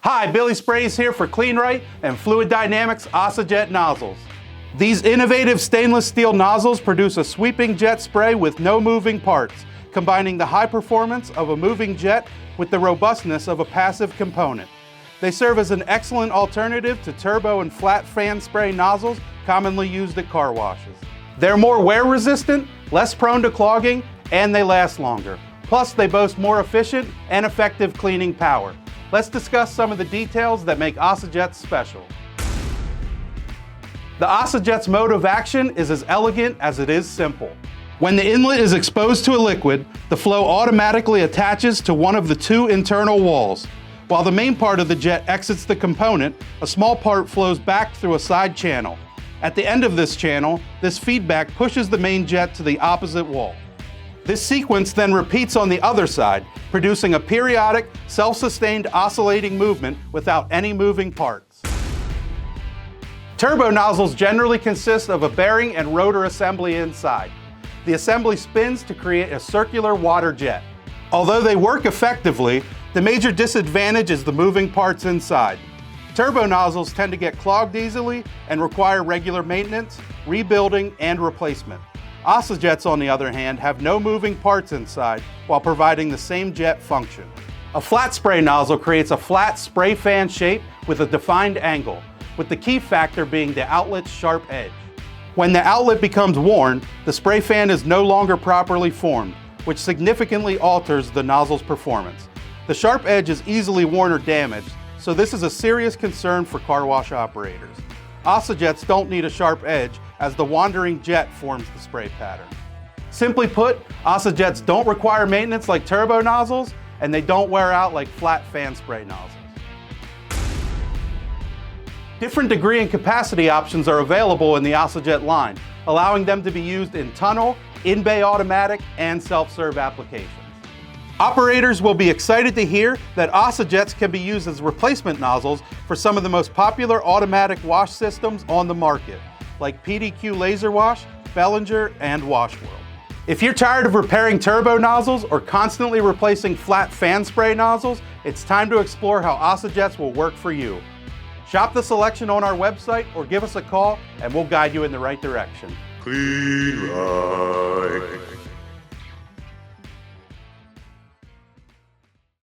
Hi, Billy Sprays here for Kleen-Rite and Fluid Dynamics OsciJet Nozzles. These innovative stainless steel nozzles produce a sweeping jet spray with no moving parts, combining the high performance of a moving jet with the robustness of a passive component. They serve as an excellent alternative to turbo and flat fan spray nozzles commonly used at car washes. They're more wear resistant, less prone to clogging, and they last longer. Plus, they boast more efficient and effective cleaning power. Let's discuss some of the details that make OsciJets special. The OsciJet's mode of action is as elegant as it is simple. When the inlet is exposed to a liquid, the flow automatically attaches to one of the two internal walls. While the main part of the jet exits the component, a small part flows back through a side channel. At the end of this channel, this feedback pushes the main jet to the opposite wall. This sequence then repeats on the other side, producing a periodic, self-sustained oscillating movement without any moving parts. Turbo nozzles generally consist of a bearing and rotor assembly inside. The assembly spins to create a circular water jet. Although they work effectively, the major disadvantage is the moving parts inside. Turbo nozzles tend to get clogged easily and require regular maintenance, rebuilding, and replacement. OsciJets, on the other hand, have no moving parts inside while providing the same jet function. A flat spray nozzle creates a flat spray fan shape with a defined angle, with the key factor being the outlet's sharp edge. When the outlet becomes worn, the spray fan is no longer properly formed, which significantly alters the nozzle's performance. The sharp edge is easily worn or damaged, so this is a serious concern for car wash operators. OsciJets don't need a sharp edge as the wandering jet forms the spray pattern. Simply put, OsciJets don't require maintenance like turbo nozzles, and they don't wear out like flat fan spray nozzles. Different degree and capacity options are available in the OsciJet line, allowing them to be used in tunnel, in-bay automatic, and self-serve applications. Operators will be excited to hear that OsciJets can be used as replacement nozzles for some of the most popular automatic wash systems on the market, like PDQ Laser Wash, Bellinger, and WashWorld. If you're tired of repairing turbo nozzles or constantly replacing flat fan spray nozzles, it's time to explore how OsciJets will work for you. Shop the selection on our website or give us a call and we'll guide you in the right direction. Kleen-Rite.